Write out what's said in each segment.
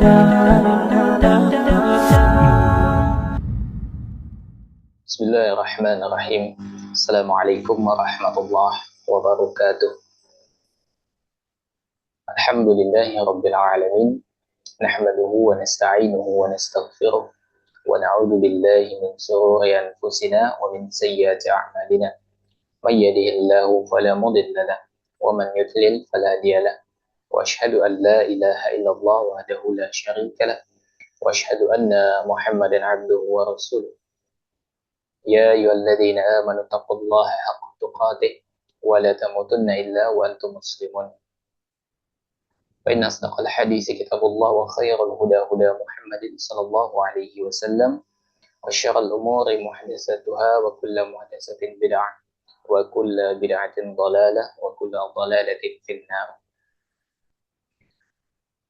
Bismillahirrahmanirrahim. Assalamualaikum warahmatullahi wabarakatuh. Alhamdulillahi rabbil alamin. Nahmaduhu wa nasta'inuhu wa nastaghfiruh. Wa na'udzu billahi min shururi anfusina wa min sayyiati a'malina. May yahdihillahu fala mudilla lahu wa man yudlil fala hadiya lahu. Wa asyhadu an la ilaha illallah wahdahu la syarika lahu. Wa asyhadu anna Muhammadan 'abduhu wa rasuluh. يا أيها الذين آمنوا اتقوا الله حق تقاته ولا تموتن إلا وأنتم مسلمون فإن أصدق الحديث كتاب الله وخير الهدى هدى محمد صلى الله عليه وسلم وشر الأمور محدثاتها وكل محدثة بدعة وكل بدعة ضلالة وكل ضلالة في النار.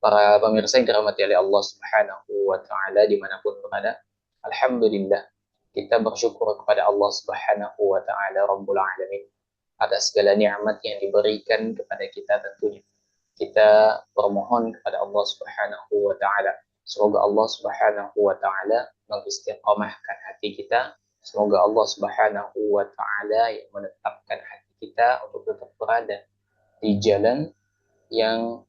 Para pemirsa yang dirahmati oleh Allah Subhanahu wa taala dimanapun berada, alhamdulillah kita bersyukur kepada Allah Subhanahu wa taala Rabbul Alamin atas segala nikmat yang diberikan kepada kita tentunya. Kita bermohon kepada Allah Subhanahu wa taala semoga Allah Subhanahu wa taala mengistiqamahkan hati kita. Semoga Allah Subhanahu wa taala yang menetapkan hati kita untuk tetap berada di jalan yang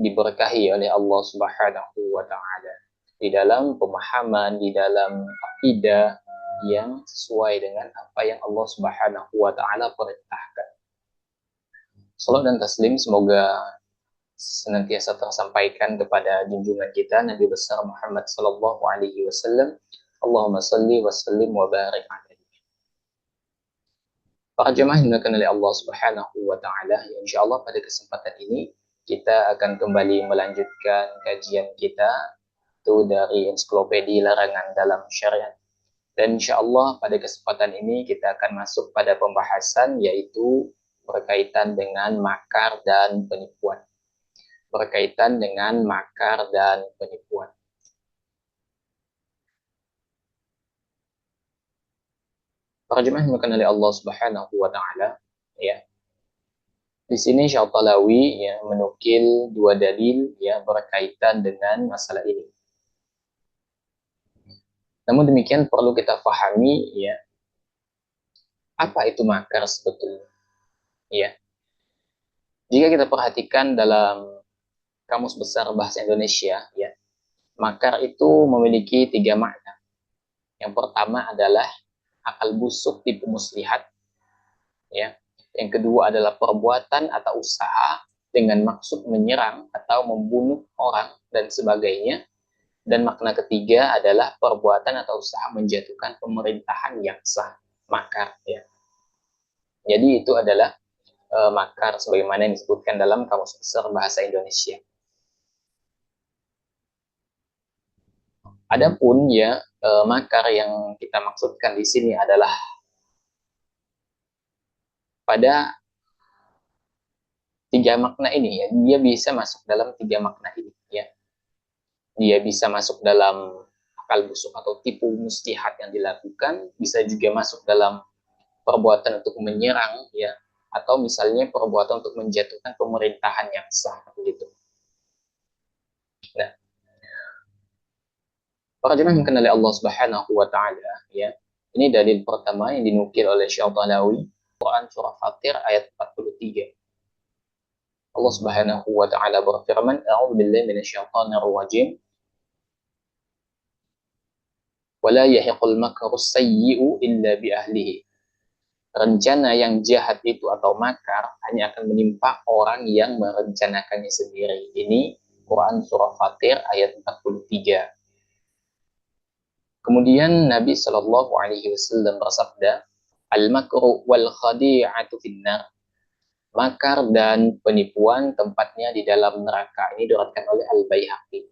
diberkahi oleh Allah Subhanahu wa taala, di dalam pemahaman, di dalam akidah yang sesuai dengan apa yang Allah Subhanahu wa taala perintahkan. Salam dan taslim semoga senantiasa tersampaikan kepada junjungan kita Nabi besar Muhammad sallallahu alaihi wasallam. Allahumma shalli wa sallim wa barik alaihi. Para jemaah yang dimuliakan oleh Allah Subhanahu wa taala, insyaallah pada kesempatan ini kita akan kembali melanjutkan kajian kita itu dari ensiklopedia larangan dalam syariat. Dan insya Allah pada kesempatan ini kita akan masuk pada pembahasan yaitu berkaitan dengan makar dan penipuan. Berkaitan dengan makar dan penipuan. Para jemaah yang dimuliakan oleh Allah Subhanahu wa taala, ya. Di sini Syatalawi ya menukil dua dalil ya berkaitan dengan masalah ini. Namun demikian perlu kita pahami ya apa itu makar sebetulnya. Ya. Jika kita perhatikan dalam Kamus Besar Bahasa Indonesia ya, makar itu memiliki tiga makna. Yang pertama adalah akal busuk tipu muslihat. Ya. Yang kedua adalah perbuatan atau usaha dengan maksud menyerang atau membunuh orang dan sebagainya. Dan makna ketiga adalah perbuatan atau usaha menjatuhkan pemerintahan yang sah, makar ya. Jadi itu adalah makar sebagaimana yang disebutkan dalam Kamus Besar Bahasa Indonesia. Adapun ya makar yang kita maksudkan di sini adalah pada tiga makna ini ya, dia bisa masuk dalam tiga makna ini ya. Dia bisa masuk dalam akal busuk atau tipu muslihat yang dilakukan, bisa juga masuk dalam perbuatan untuk menyerang ya, atau misalnya perbuatan untuk menjatuhkan pemerintahan yang sah begitu. Nah, para jemaah yang kenali Allah Subhanahu wa taala ya. Ini dalil pertama yang dinukil oleh Syatalawi, Quran surah Fatir ayat 43. Allah Subhanahu wa taala berfirman, "A'udzu billahi minasyaitonir rajim. Wala yahiqul makru sayyi'u illa bi ahlihi." Rencana yang jahat itu atau makar hanya akan menimpa orang yang merencanakannya sendiri. Ini Quran surah Fatir ayat 43. Kemudian Nabi Shallallahu alaihi wasallam bersabda, "Al-makru wal khadi'atu finnar." Makar dan penipuan tempatnya di dalam neraka. Ini diriwayatkan oleh Al-Baihaqi.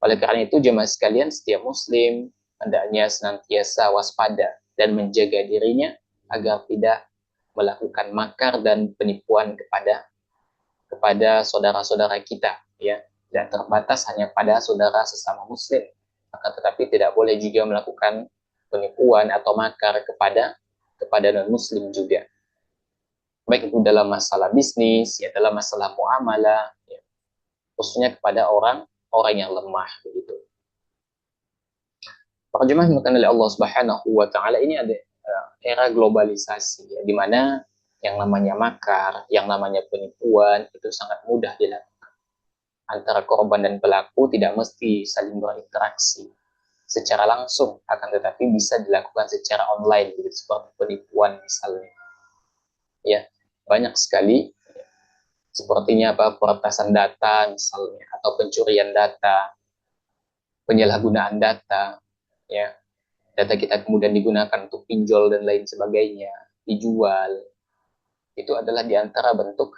Oleh karena itu jemaah sekalian, setiap muslim hendaknya senantiasa waspada dan menjaga dirinya agar tidak melakukan makar dan penipuan kepada saudara-saudara kita ya. Tidak terbatas hanya pada saudara sesama muslim, akan tetapi tidak boleh juga melakukan penipuan atau makar kepada non muslim juga. Baik itu dalam masalah bisnis ya, dalam masalah muamalah ya. khususnya kepada orang yang lemah begitu. Para jemaah yang oleh Allah Subhanahu wa taala, ini ada era globalisasi ya, di mana yang namanya makar, yang namanya penipuan itu sangat mudah dilakukan. Antara korban dan pelaku tidak mesti saling berinteraksi secara langsung, akan tetapi bisa dilakukan secara online gitu, seperti penipuan misalnya. Ya, banyak sekali sepertinya apa, peretasan data misalnya, atau pencurian data, penyalahgunaan data, ya, data kita kemudian digunakan untuk pinjol dan lain sebagainya, dijual. Itu adalah di antara bentuk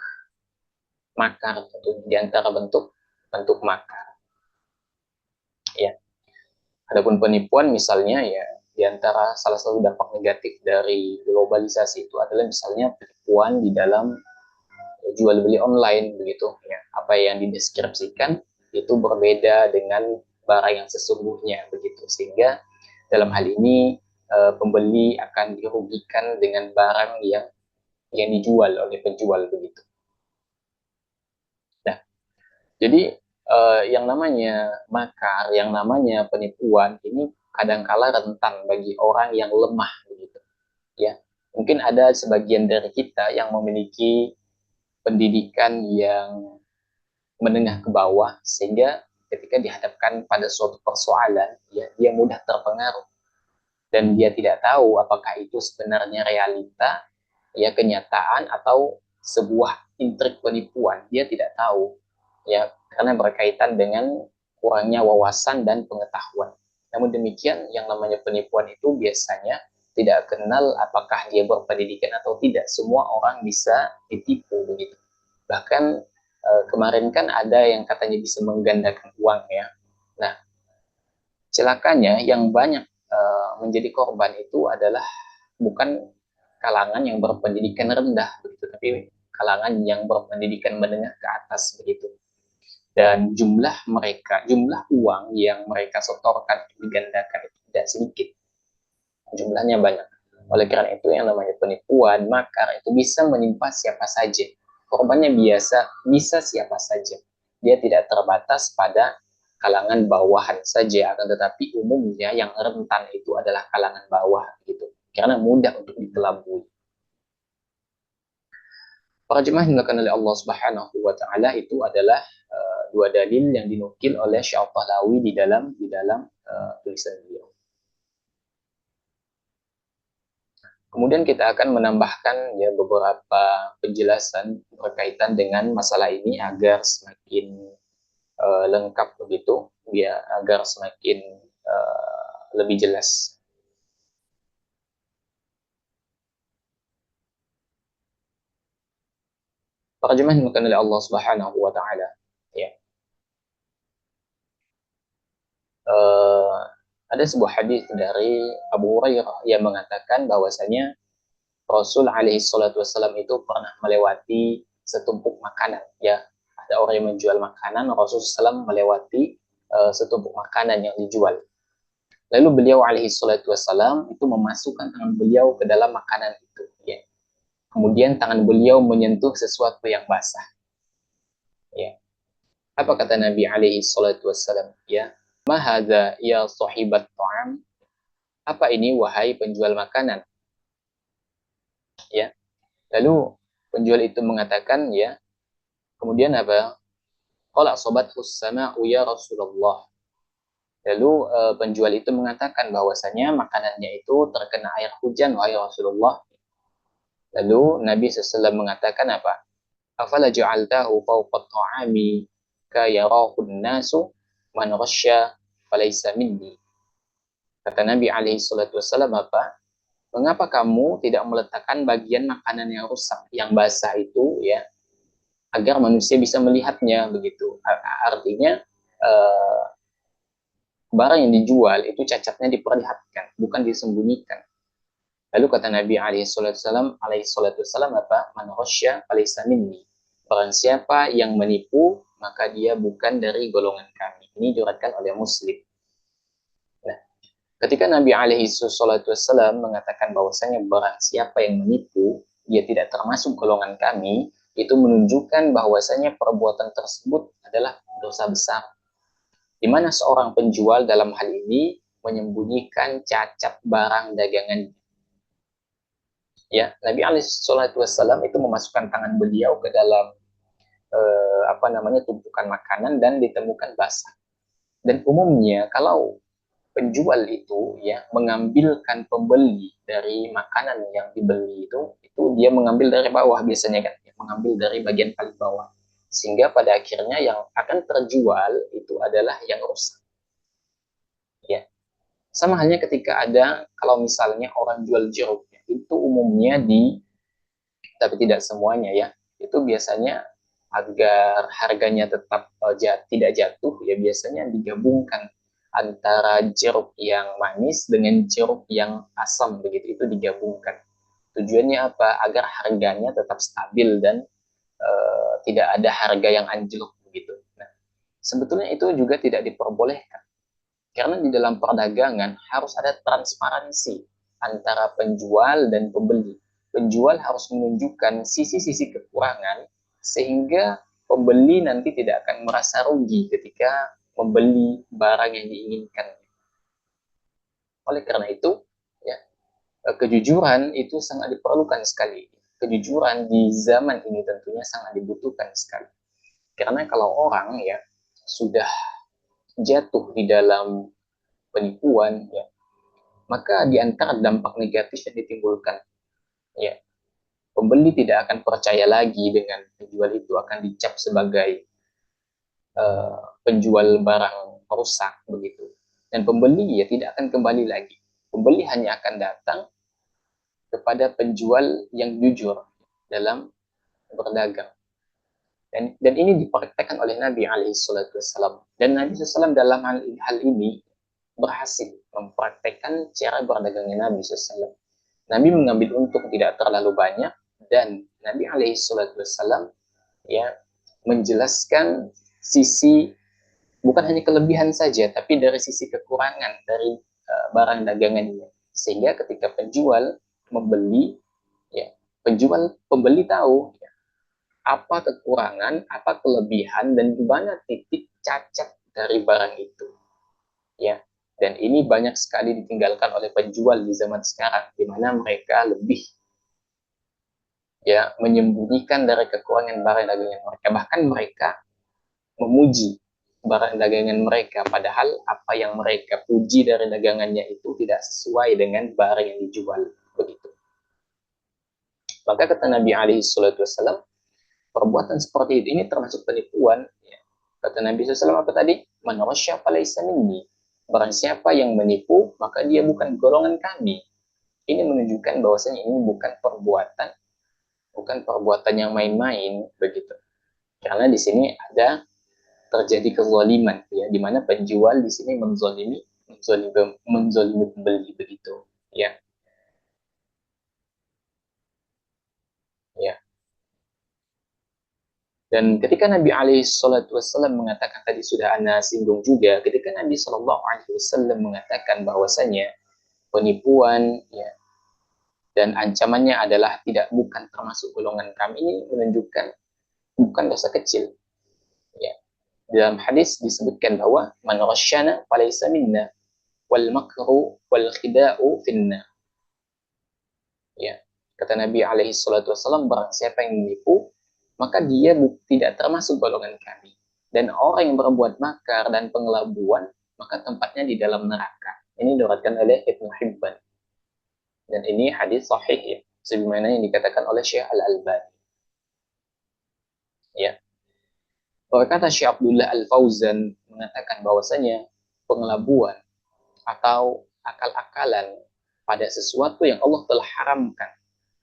makar, di antara bentuk bentuk makar. Ya, adapun penipuan misalnya, ya, di antara salah satu dampak negatif dari globalisasi itu adalah misalnya penipuan di dalam jual beli online begitu ya. Apa yang dideskripsikan itu berbeda dengan barang yang sesungguhnya begitu, sehingga dalam hal ini pembeli akan dirugikan dengan barang yang dijual oleh penjual begitu. Nah, jadi yang namanya makar, yang namanya penipuan ini kadangkala rentan bagi orang yang lemah begitu. Ya, mungkin ada sebagian dari kita yang memiliki pendidikan yang menengah ke bawah, sehingga ketika dihadapkan pada suatu persoalan, ya, dia mudah terpengaruh dan dia tidak tahu apakah itu sebenarnya realita, ya, kenyataan, atau sebuah intrik penipuan. Dia tidak tahu, ya, karena berkaitan dengan kurangnya wawasan dan pengetahuan. Namun demikian, yang namanya penipuan itu biasanya tidak kenal apakah dia berpendidikan atau tidak. Semua orang bisa ditipu begitu. Bahkan kemarin kan ada yang katanya bisa menggandakan uang ya. Nah, celakanya yang banyak menjadi korban itu adalah bukan kalangan yang berpendidikan rendah begitu, tapi kalangan yang berpendidikan menengah ke atas begitu. Dan jumlah uang yang mereka setorkan digandakan itu tidak sedikit, jumlahnya banyak. Oleh karena itu yang namanya penipuan, makar itu bisa menimpa siapa saja. Korbannya bisa siapa saja. Dia tidak terbatas pada kalangan bawahan saja, akan tetapi umumnya yang rentan itu adalah kalangan bawah gitu. Karena mudah untuk dikelabui. Para jemaah yang dimuliakan oleh Allah Subhanahu wa taala, itu adalah dua dalil yang dinukil oleh Syekh Pahlawi di dalam tulisan beliau. Kemudian kita akan menambahkan ya beberapa penjelasan berkaitan dengan masalah ini agar semakin lengkap begitu, ya, agar semakin lebih jelas. Para jemaah yang oleh Allah Subhanahu wa taala, ya. Uh, ada sebuah hadis dari Abu Hurairah yang mengatakan bahwasanya Rasul alaihi salatu wassalam itu pernah melewati setumpuk makanan, ya. Ada orang yang menjual makanan, Rasul SAW melewati setumpuk makanan yang dijual. Lalu beliau alaihi salatu wassalam itu memasukkan tangan beliau ke dalam makanan itu, ya. Kemudian tangan beliau menyentuh sesuatu yang basah, ya. Apa kata Nabi alaihi salatu wassalam? Ya, ma hadza ya sahibat ta'am? Apa ini wahai penjual makanan? Ya. Lalu penjual itu mengatakan, ya, kemudian apa? Qala asabathu sama'u ya Rasulullah. Lalu penjual itu mengatakan bahwasanya makanannya itu terkena air hujan wahai Rasulullah. Lalu Nabi SAW mengatakan apa? Afala ja'altahu fawqa ta'ami ka yarahu nasu man ghasya falaysa minni. Kata Nabi alaihi salatu wasallam apa? Mengapa kamu tidak meletakkan bagian makanan yang rusak, yang basah itu, ya, agar manusia bisa melihatnya begitu. Artinya eh, barang yang dijual itu cacatnya diperlihatkan, bukan disembunyikan. Lalu kata Nabi alaihi salatu wasallam apa? Man ghasya falaysa minni. Barang siapa yang menipu, maka dia bukan dari golongan kami. Ini diriwayatkan oleh Muslim. Nah, ketika Nabi alaihi salatu wasallam mengatakan bahwasanya barang siapa yang menipu, dia tidak termasuk golongan kami, itu menunjukkan bahwasanya perbuatan tersebut adalah dosa besar, di mana seorang penjual dalam hal ini menyembunyikan cacat barang dagangan. Ya, Nabi Alaihissalam itu memasukkan tangan beliau ke dalam tumpukan makanan dan ditemukan basah. Dan umumnya kalau penjual itu ya mengambilkan pembeli dari makanan yang dibeli itu dia mengambil dari bawah biasanya kan, ya, mengambil dari bagian paling bawah, sehingga pada akhirnya yang akan terjual itu adalah yang rusak. Ya, sama halnya ketika ada kalau misalnya orang jual jeruk, ya, itu umumnya tapi tidak semuanya ya, itu biasanya agar harganya tetap tidak jatuh ya biasanya digabungkan antara jeruk yang manis dengan jeruk yang asam, begitu itu digabungkan. Tujuannya apa? Agar harganya tetap stabil dan tidak ada harga yang anjlok begitu. Nah, sebetulnya itu juga tidak diperbolehkan karena di dalam perdagangan harus ada transparansi antara penjual dan pembeli. Penjual harus menunjukkan sisi-sisi kekurangan sehingga pembeli nanti tidak akan merasa rugi ketika membeli barang yang diinginkan. Oleh karena itu, ya, kejujuran itu sangat diperlukan sekali. Kejujuran di zaman ini tentunya sangat dibutuhkan sekali. Karena kalau orang ya sudah jatuh di dalam penipuan, ya, maka di antara dampak negatif yang ditimbulkan, ya, pembeli tidak akan percaya lagi dengan penjual itu, akan dicap sebagai penjual barang rusak begitu. Dan pembeli ya tidak akan kembali lagi. Pembeli hanya akan datang kepada penjual yang jujur dalam berdagang. Dan ini dipraktekkan oleh Nabi Alaihissalam. Dan Nabi SAW dalam hal ini berhasil mempraktekkan cara berdagangnya Nabi SAW. Nabi mengambil untung tidak terlalu banyak dan Nabi Alaihissalam ya menjelaskan sisi bukan hanya kelebihan saja tapi dari sisi kekurangan dari barang dagangannya, sehingga ketika penjual membeli ya pembeli tahu ya, apa kekurangan, apa kelebihan dan di mana titik cacat dari barang itu ya. Dan ini banyak sekali ditinggalkan oleh penjual di zaman sekarang, di mana mereka lebih ya menyembunyikan dari kekurangan barang dagangan mereka, bahkan mereka memuji barang dagangan mereka padahal apa yang mereka puji dari dagangannya itu tidak sesuai dengan barang yang dijual begitu. Maka kata Nabi alaihi wasallam, perbuatan seperti itu ini termasuk penipuan ya. Kata Nabi SAW apa tadi? Man rasya falaysa minni. Barang siapa yang menipu maka dia bukan golongan kami. Ini menunjukkan bahwasanya ini bukan perbuatan yang main-main begitu. Karena di sini ada terjadi kezaliman ya, di mana penjual di sini menzalimi pembeli begitu ya. Ya. Dan ketika Nabi Alaihissalam mengatakan, tadi sudah Anda singgung juga, ketika Nabi SAW mengatakan bahwasanya penipuan ya dan ancamannya adalah bukan termasuk golongan kami, ini menunjukkan bukan dosa kecil ya. Dalam hadis disebutkan bahwa man rasyana falaysa minna wal makru wal khida'u finna. Ya. Kata Nabi alaihi salatu wasallam, barang siapa yang menipu, maka dia tidak termasuk golongan kami. Dan orang yang berbuat makar dan pengelabuan, maka tempatnya di dalam neraka. Ini diriwayatkan oleh Ibnu Hibban. Dan ini hadis sahih ya, sebagaimana yang dikatakan oleh Syekh Al-Albani. Ya. Berkata Syekh Abdullah Al-Fauzan mengatakan bahwasanya pengelabuan atau akal-akalan pada sesuatu yang Allah telah haramkan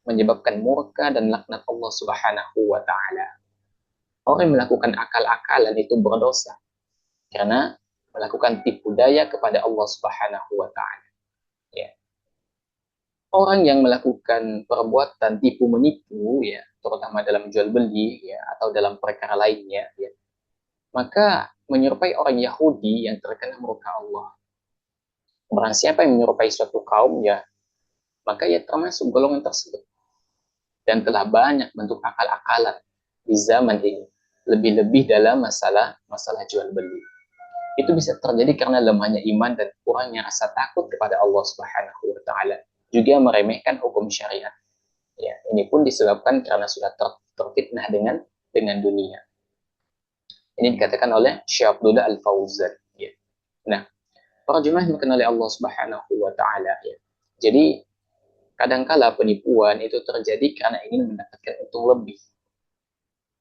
menyebabkan murka dan laknat Allah Subhanahu wa taala. Orang yang melakukan akal-akalan itu berdosa karena melakukan tipu daya kepada Allah Subhanahu wa taala. Ya. Orang yang melakukan perbuatan tipu menipu ya, terutama dalam jual beli ya atau dalam perkara lainnya ya, maka menyerupai orang Yahudi yang terkena murka Allah. Barang siapa yang menyerupai suatu kaum ya, maka ia termasuk golongan tersebut. Dan telah banyak bentuk akal-akalan di zaman ini. lebih-lebih dalam masalah jual beli. Itu bisa terjadi karena lemahnya iman dan kurangnya rasa takut kepada Allah Subhanahu wa taala. Juga meremehkan hukum syariat. Ya, ini pun disebabkan karena sudah terfitnah dengan dunia. Ini dikatakan oleh Syekh Abdullah Al-Fauzan. Ya. Nah, para jemaah yang dikenali Allah Subhanahu wa taala, ya. Jadi kadangkala penipuan itu terjadi karena ingin mendapatkan untung lebih.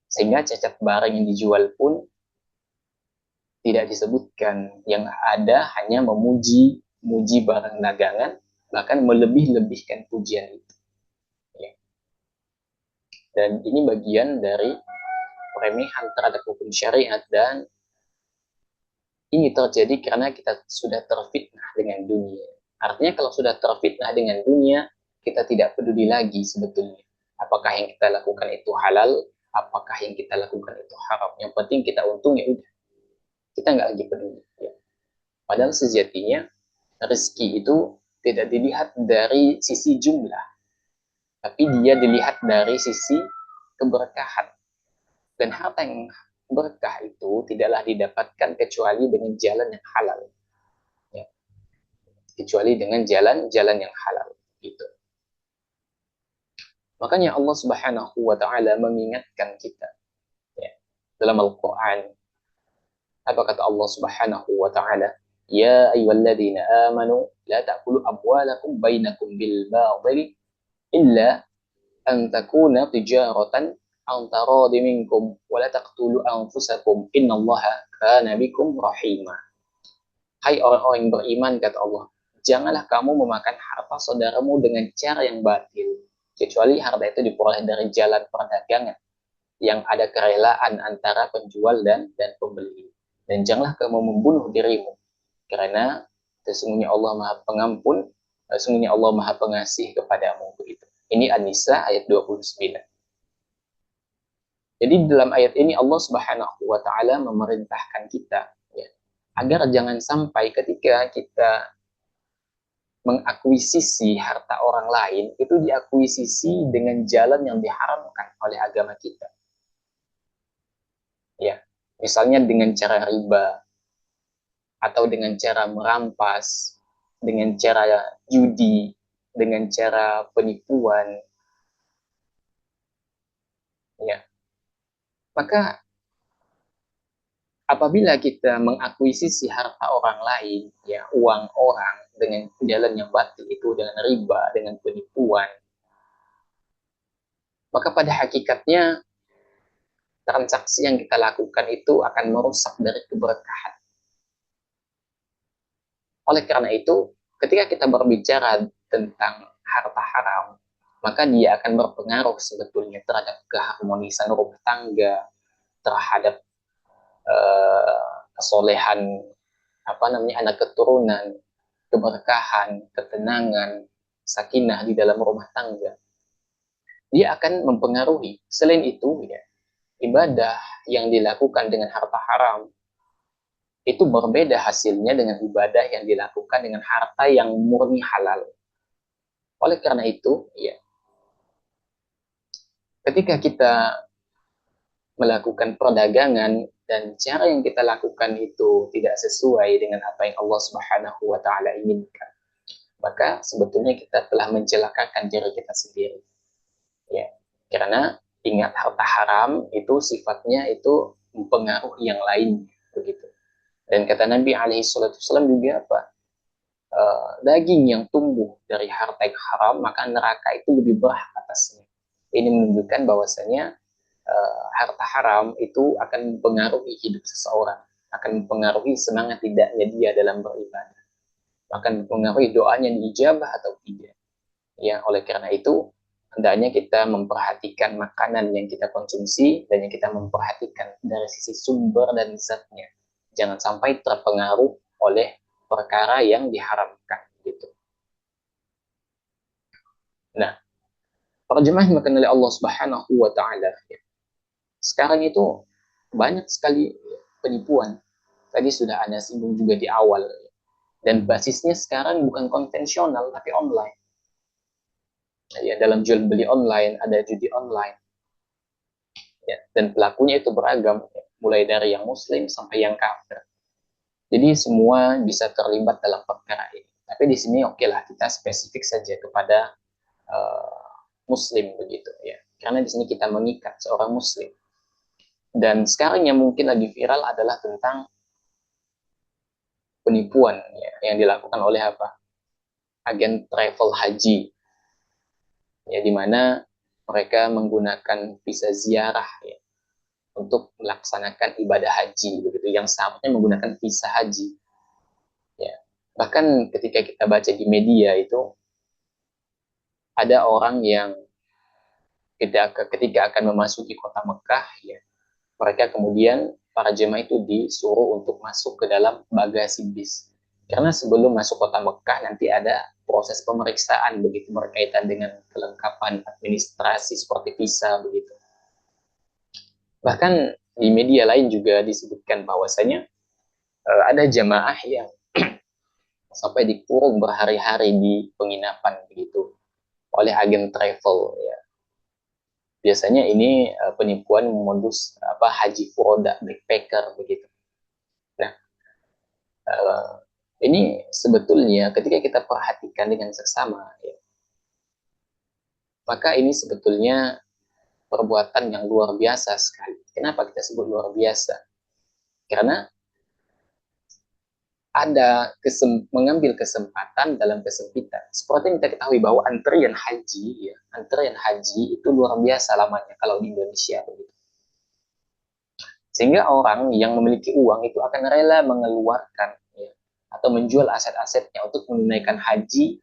Sehingga cacat barang yang dijual pun tidak disebutkan, yang ada hanya muji barang dagangan, bahkan melebih-lebihkan pujian itu. Ya. Dan ini bagian dari peremehan terhadap hukum syariat, dan ini terjadi karena kita sudah terfitnah dengan dunia. Artinya kalau sudah terfitnah dengan dunia, kita tidak peduli lagi sebetulnya. Apakah yang kita lakukan itu halal, apakah yang kita lakukan itu haram. Yang penting kita untung, ya udah. Kita nggak lagi peduli. Ya. Padahal sejatinya rezeki itu tidak dilihat dari sisi jumlah, tapi dia dilihat dari sisi keberkahan. Dan harta yang berkah itu tidaklah didapatkan kecuali dengan jalan yang halal. Ya. Kecuali dengan jalan-jalan yang halal. Gitu. Makanya Allah Subhanahu wa taala mengingatkan kita, ya, dalam Al-Qur'an. Apa kata Allah Subhanahu wa taala? Ya ayyuhalladzina amanu la ta'kulu amwalakum bainakum bil batil illa an takuna tijaratan an taradi minkum wa la taqtulu anfusakum innallaha kana bikum rahima. Hai orang-orang yang beriman, kata Allah, janganlah kamu memakan harta saudaramu dengan cara yang batil, kecuali harta itu diperoleh dari jalan perdagangan yang ada kerelaan antara penjual dan pembeli. Dan janganlah kamu membunuh dirimu, karena sesungguhnya Allah Maha Pengampun, sesungguhnya Allah Maha Pengasih kepadamu. Begitu. Ini An-Nisa ayat 29. Jadi dalam ayat ini Allah Subhanahu wa taala memerintahkan kita, ya, agar jangan sampai ketika kita mengakuisisi harta orang lain itu diakuisisi dengan jalan yang diharamkan oleh agama kita. Ya, misalnya dengan cara riba, atau dengan cara merampas, dengan cara judi, dengan cara penipuan. Ya, maka apabila kita mengakuisisi harta orang lain, ya, uang orang dengan jalan yang batil itu, dengan riba, dengan penipuan, maka pada hakikatnya transaksi yang kita lakukan itu akan merusak dari keberkahan. Oleh karena itu, ketika kita berbicara tentang harta haram, maka dia akan berpengaruh sebetulnya terhadap keharmonisan rumah tangga, terhadap kesolehan anak keturunan, keberkahan, ketenangan, sakinah di dalam rumah tangga. Dia akan mempengaruhi. Selain itu, ya, ibadah yang dilakukan dengan harta haram itu berbeda hasilnya dengan ibadah yang dilakukan dengan harta yang murni halal. Oleh karena itu, ya, ketika kita melakukan perdagangan dan cara yang kita lakukan itu tidak sesuai dengan apa yang Allah Subhanahu wa taala inginkan, maka sebetulnya kita telah mencelakakan diri kita sendiri. Ya. Karena ingat, harta haram itu sifatnya itu mempengaruhi yang lain, begitu. Dan kata Nabi alaihi salatu wasallam juga apa? Daging yang tumbuh dari harta yang haram, maka neraka itu lebih berat atasnya. Ini menunjukkan bahwasanya harta haram itu akan mempengaruhi hidup seseorang, akan mempengaruhi semangat tidaknya dia dalam beribadah, akan mempengaruhi doanya diijabah atau tidak. Ya, oleh karena itu hendaknya kita memperhatikan makanan yang kita konsumsi dan yang kita memperhatikan dari sisi sumber dan zatnya. Jangan sampai terpengaruh oleh perkara yang diharamkan, gitu. Nah, para jemaah yang dimuliakan oleh Allah Subhanahu wa taala, sekarang itu banyak sekali penipuan. Tadi sudah Anda singgung juga di awal. Dan basisnya sekarang bukan konvensional tapi online. Ya, dalam jual beli online, ada judi online. ya, dan pelakunya itu beragam, ya, mulai dari yang muslim sampai yang kafir. Jadi semua bisa terlibat dalam perkara ini. Tapi di sini oke lah kita spesifik saja kepada muslim begitu ya. Karena di sini kita mengikat seorang muslim. Dan sekarang yang mungkin lagi viral adalah tentang penipuan ya, yang dilakukan oleh apa? Agen travel haji. Ya, di mana mereka menggunakan visa ziarah ya, untuk melaksanakan ibadah haji begitu yang seharusnya menggunakan visa haji ya. Bahkan ketika kita baca di media itu ada orang yang ketika akan memasuki kota Mekah ya, mereka kemudian para jemaah itu disuruh untuk masuk ke dalam bagasi bis. Karena sebelum masuk kota Mekah nanti ada proses pemeriksaan begitu berkaitan dengan kelengkapan administrasi seperti visa begitu. Bahkan di media lain juga disebutkan bahwasanya ada jemaah yang sampai dikurung berhari-hari di penginapan begitu oleh agen travel ya. Biasanya ini penipuan modus apa haji furoda backpacker begitu. Nah, uh, ini sebetulnya ketika kita perhatikan dengan seksama ya, maka ini sebetulnya perbuatan yang luar biasa sekali. Kenapa kita sebut luar biasa? Karena ada mengambil kesempatan dalam kesempitan. Seperti yang kita ketahui bahwa antrian haji, ya, antrian haji itu luar biasa lamanya kalau di Indonesia begitu. Sehingga orang yang memiliki uang itu akan rela mengeluarkan ya, atau menjual aset-asetnya untuk menunaikan haji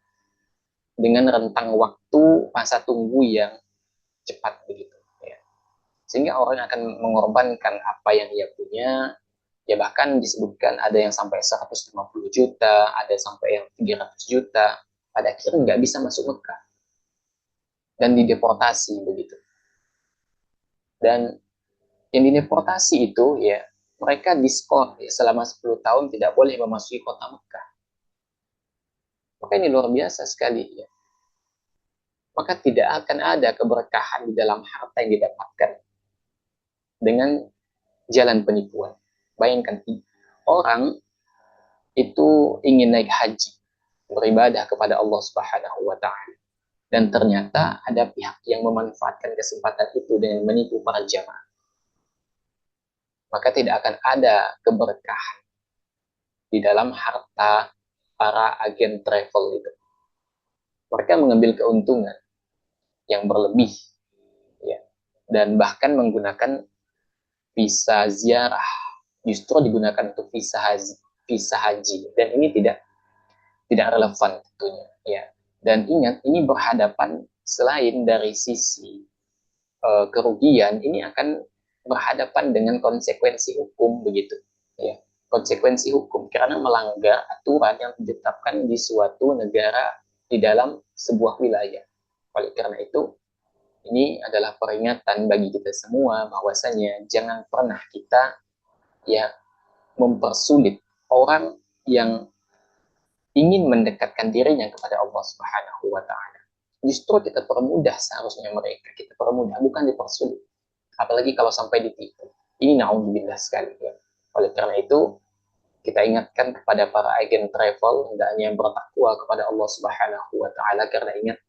dengan rentang waktu masa tunggu yang cepat begitu. Ya. Sehingga orang akan mengorbankan apa yang ia punya. Ya bahkan disebutkan ada yang sampai 150 juta, ada sampai yang 300 juta. Pada akhirnya nggak bisa masuk Mekah dan dideportasi begitu. Dan yang dideportasi itu ya mereka diskor ya, selama 10 tahun tidak boleh memasuki kota Mekah. Maka ini luar biasa sekali ya. Maka tidak akan ada keberkahan di dalam harta yang didapatkan dengan jalan penipuan. Bayangkan orang itu ingin naik haji, beribadah kepada Allah Subhanahu wa taala. Dan ternyata ada pihak yang memanfaatkan kesempatan itu dengan menipu para jamaah. Maka tidak akan ada keberkahan di dalam harta para agen travel itu. Mereka mengambil keuntungan yang berlebih ya, dan bahkan menggunakan visa ziarah justru digunakan untuk visa haji dan ini tidak relevan tentunya ya. Dan ingat ini berhadapan selain dari sisi kerugian, ini akan berhadapan dengan konsekuensi hukum begitu ya, konsekuensi hukum karena melanggar aturan yang ditetapkan di suatu negara di dalam sebuah wilayah. Oleh karena itu ini adalah peringatan bagi kita semua bahwasanya jangan pernah kita ya mempersulit orang yang ingin mendekatkan dirinya kepada Allah Subhanahu wa taala. Justru kita permudah seharusnya mereka, kita permudah bukan dipersulit. Apalagi kalau sampai ditipu. Ini naudzubillah sekali ya. Oleh karena itu kita ingatkan kepada para agen travel hendaknya bertakwa kepada Allah Subhanahu wa taala karena ingat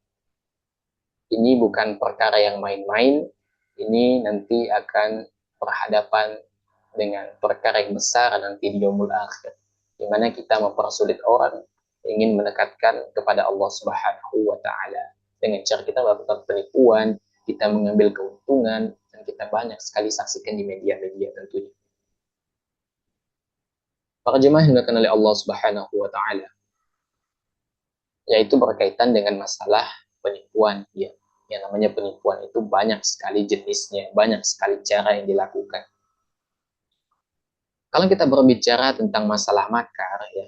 ini bukan perkara yang main-main. Ini nanti akan berhadapan dengan perkara yang besar nanti di yaumul akhir, di mana kita mempersulit orang ingin mendekatkan kepada Allah Subhanahu wa taala dengan cara kita melakukan penipuan, kita mengambil keuntungan dan kita banyak sekali saksikan di media-media tentunya. Para jemaah yang dimuliakan oleh Allah Subhanahu wa taala, yaitu berkaitan dengan masalah penipuan ya. Yang namanya penipuan itu banyak sekali jenisnya, banyak sekali cara yang dilakukan. Kalau kita berbicara tentang masalah makar ya,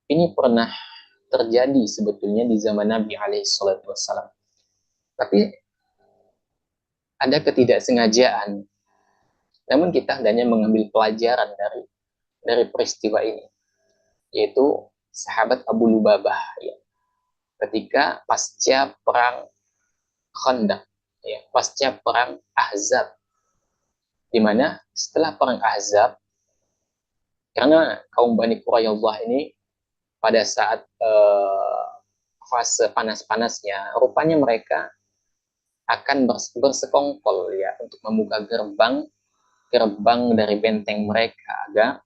ini pernah terjadi sebetulnya di zaman Nabi Alaihissalam. Tapi ada ketidaksengajaan. Namun kita hendaknya mengambil pelajaran dari peristiwa ini, yaitu sahabat Abu Lubabah ya, ketika pasca perang Khandaq. ya, pasca perang Ahzab, di mana setelah perang Ahzab, karena kaum Bani Quraidah ini pada saat fase panas-panasnya, rupanya mereka akan bersekongkol ya untuk membuka gerbang gerbang dari benteng mereka agar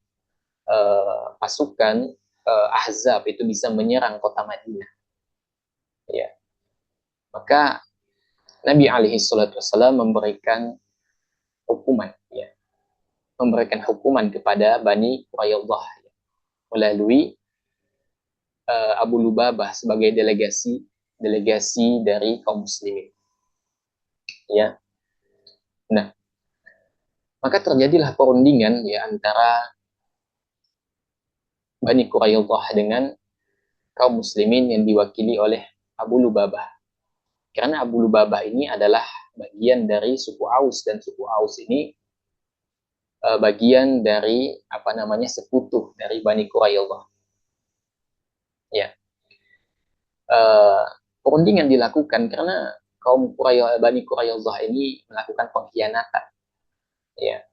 pasukan Ahzab itu bisa menyerang kota Madinah. Ya, maka Nabi alaihi salatu wasallam memberikan hukuman, ya, memberikan hukuman kepada Bani Quraidah ya, melalui Abu Lubabah sebagai delegasi dari kaum muslimin. Ya, nah maka terjadilah perundingan ya antara Bani Quraidah dengan kaum muslimin yang diwakili oleh Abu Lubabah. Karena Abu Lubabah ini adalah bagian dari suku Aus, dan suku Aus ini bagian dari apa namanya sekutu dari Bani Quraidah. Ya, uh, perundingan dilakukan karena kaum Bani Quraidah ini melakukan pengkhianatan. Ya,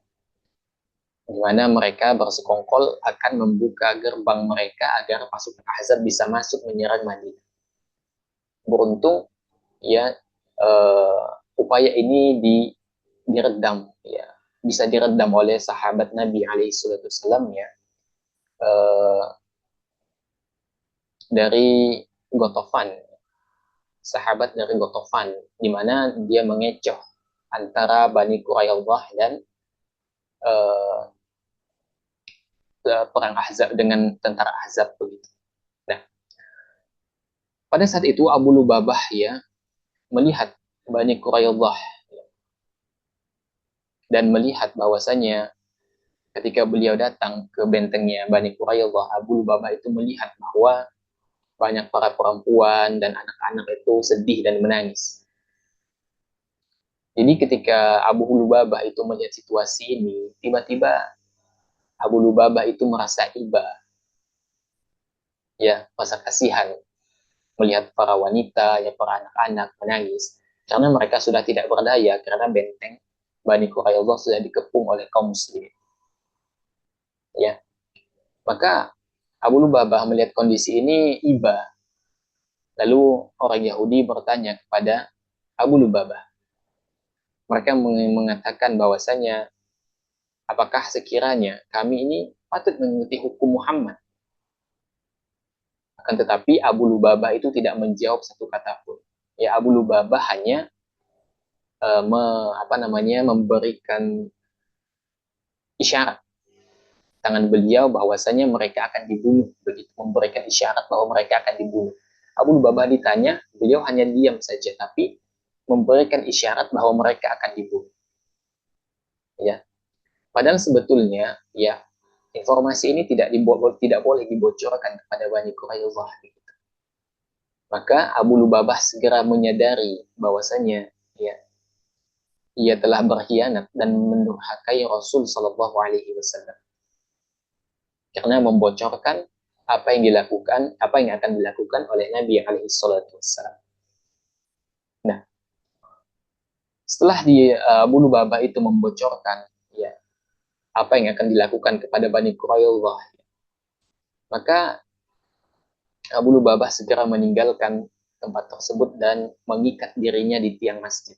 di mana mereka bersekongkol akan membuka gerbang mereka agar pasukan Ahzab bisa masuk menyerang Madinah. Beruntung ya uh, upaya ini diredam ya, bisa diredam oleh sahabat Nabi alaihi wasallam ya, uh, dari Gotofan, sahabat dari Gotofan, di mana dia mengecoh antara Bani Quraidah dan uh, perang Ahzab dengan tentara Ahzab begitu. Nah, pada saat itu Abu Lubabah ya melihat Bani Quraidah dan melihat bahwasanya ketika beliau datang ke bentengnya Bani Quraidah, Abu Lubabah itu melihat bahwa banyak para perempuan dan anak-anak itu sedih dan menangis. Jadi ketika Abu Lubabah itu melihat situasi ini, tiba-tiba Abu Lubabah itu merasa iba, ya, rasa kasihan melihat para wanita, ya, para anak-anak menangis karena mereka sudah tidak berdaya karena benteng Bani Quraidah sudah dikepung oleh kaum muslimin. Ya, maka Abu Lubabah melihat kondisi ini iba. Lalu orang Yahudi bertanya kepada Abu Lubabah. Mereka mengatakan bahwasanya apakah sekiranya kami ini patut mengikuti hukum Muhammad? Akan tetapi Abu Lubabah itu tidak menjawab satu kata pun. Ya, Abu Lubabah hanya memberikan isyarat tangan beliau bahwasanya mereka akan dibunuh, begitu, memberikan isyarat bahwa mereka akan dibunuh. Abu Lubabah ditanya, beliau hanya diam saja, tapi memberikan isyarat bahwa mereka akan dibunuh. Ya, padahal sebetulnya ya informasi ini tidak boleh dibocorkan kepada Bani Quraidah. Maka Abu Lubabah segera menyadari bahwasanya ya ia telah berkhianat dan mendurhakai Rasul Shallallahu Alaihi Wasallam karena membocorkan apa yang akan dilakukan oleh Nabi Alaihi Wasallam. Nah, setelah Abu Lubabah itu membocorkan ya apa yang akan dilakukan kepada Bani Quraidah, maka Abu Lubabah segera meninggalkan tempat tersebut dan mengikat dirinya di tiang masjid.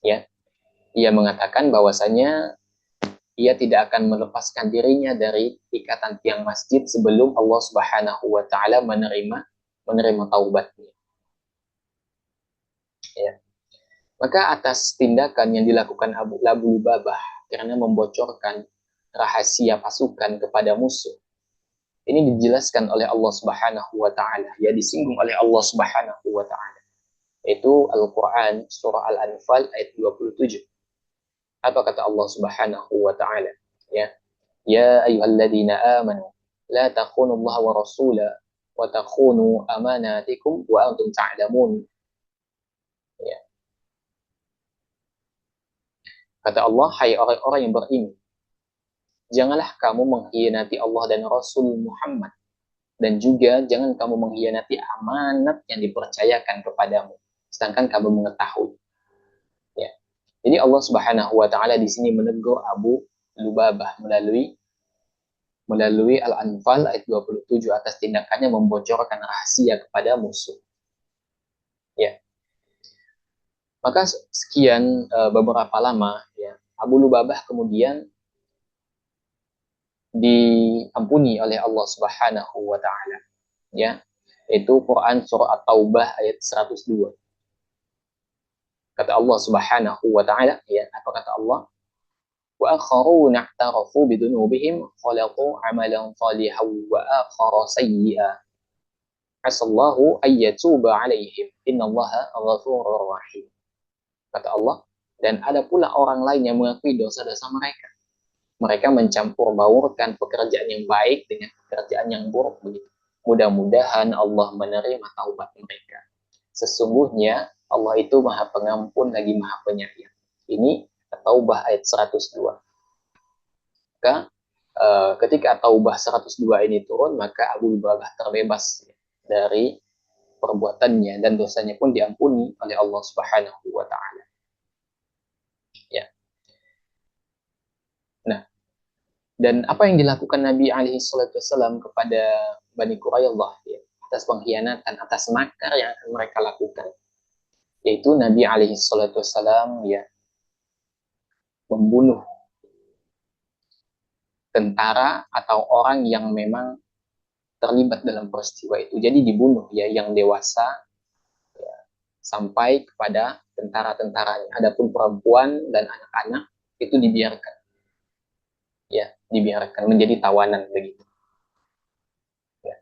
Ya, ia mengatakan bahwasanya ia tidak akan melepaskan dirinya dari ikatan tiang masjid sebelum Allah Subhanahu wa taala menerima taubatnya. Ya. Maka atas tindakan yang dilakukan Abu Lubabah karena membocorkan rahasia pasukan kepada musuh, ini dijelaskan oleh Allah Subhanahu wa taala, ya, disinggung oleh Allah Subhanahu wa taala. Itu Al-Qur'an surah Al-Anfal ayat 27. Apa kata Allah Subhanahu wa taala? Ya, ya ayyuhalladzina amanu la takhunu Allah wa rasula wa takhunu amanatikum wa antum ta'lamun. Ya. Kata Allah, hai orang-orang yang beriman, janganlah kamu mengkhianati Allah dan Rasul Muhammad, dan juga jangan kamu mengkhianati amanat yang dipercayakan kepadamu. sedangkan kamu mengetahui. Ya. Jadi Allah Subhanahu wa taala di sini menegur Abu Lubabah melalui Al-Anfal ayat 27 atas tindakannya membocorkan rahasia kepada musuh. Ya. Maka sekian beberapa lama ya, Abu Lubabah kemudian diampuni oleh Allah Subhanahu wa taala. Ya. Itu Quran surah At-Taubah ayat 102. Kata Allah Subhanahu wa taala, ya, apa kata Allah? Wa akharuna i'tarafu bidunubihim khalaqu amalan salihan wa akhara sayyi'a. Asallahu ayyatuba alaihim innallaha ghafurur rahim. Kata Allah, dan ada pula orang lain yang mengakui dosa-dosa mereka. Mereka mencampur baurkan pekerjaan yang baik dengan pekerjaan yang buruk begitu. Mudah-mudahan Allah menerima taubat mereka. Sesungguhnya Allah itu Maha Pengampun lagi Maha Penyayang. Ini Taubah ayat 102. Maka ketika Taubah 102 ini turun, maka Abu Lubabah terbebas dari perbuatannya dan dosanya pun diampuni oleh Allah Subhanahu wa taala. Ya. Nah, dan apa yang dilakukan Nabi alaihi salatu wasallam kepada Bani Quraidah ya, atas pengkhianatan, atas makar yang akan mereka lakukan. Yaitu Nabi alaihi salatu wasallam ya membunuh tentara atau orang yang memang terlibat dalam peristiwa itu. Jadi dibunuh ya yang dewasa ya, sampai kepada tentara-tentaranya. Adapun perempuan dan anak-anak itu dibiarkan. Ya, dibiarkan menjadi tawanan begitu. Ya.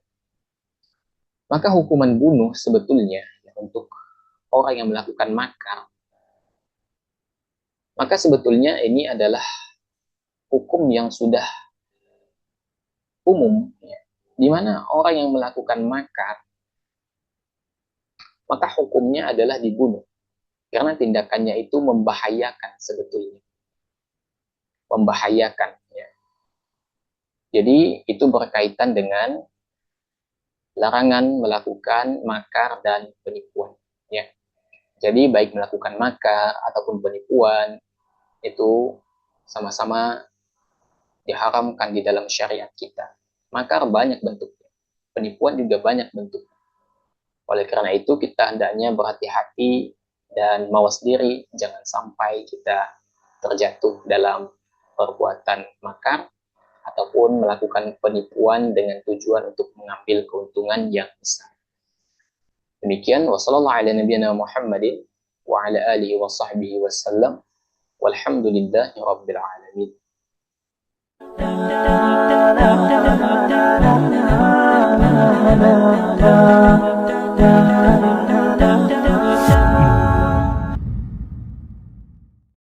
Maka hukuman bunuh sebetulnya ya, untuk orang yang melakukan makar, maka sebetulnya ini adalah hukum yang sudah umum ya, di mana orang yang melakukan makar maka hukumnya adalah dibunuh karena tindakannya itu membahayakan sebetulnya, membahayakan ya. Jadi itu berkaitan dengan larangan melakukan makar dan penipuan ya. Jadi baik melakukan makar ataupun penipuan itu sama-sama diharamkan di dalam syariat kita. Makar banyak bentuknya, penipuan juga banyak bentuknya. Oleh karena itu kita hendaknya berhati-hati dan mawas diri, jangan sampai kita terjatuh dalam perbuatan makar ataupun melakukan penipuan dengan tujuan untuk mengambil keuntungan yang besar. Demikian wasallallahu ala nabiyana Muhammadin wa ala alihi wa sahbihi wasallam walhamdulillahi rabbil alamin. Da da da da da da da da da.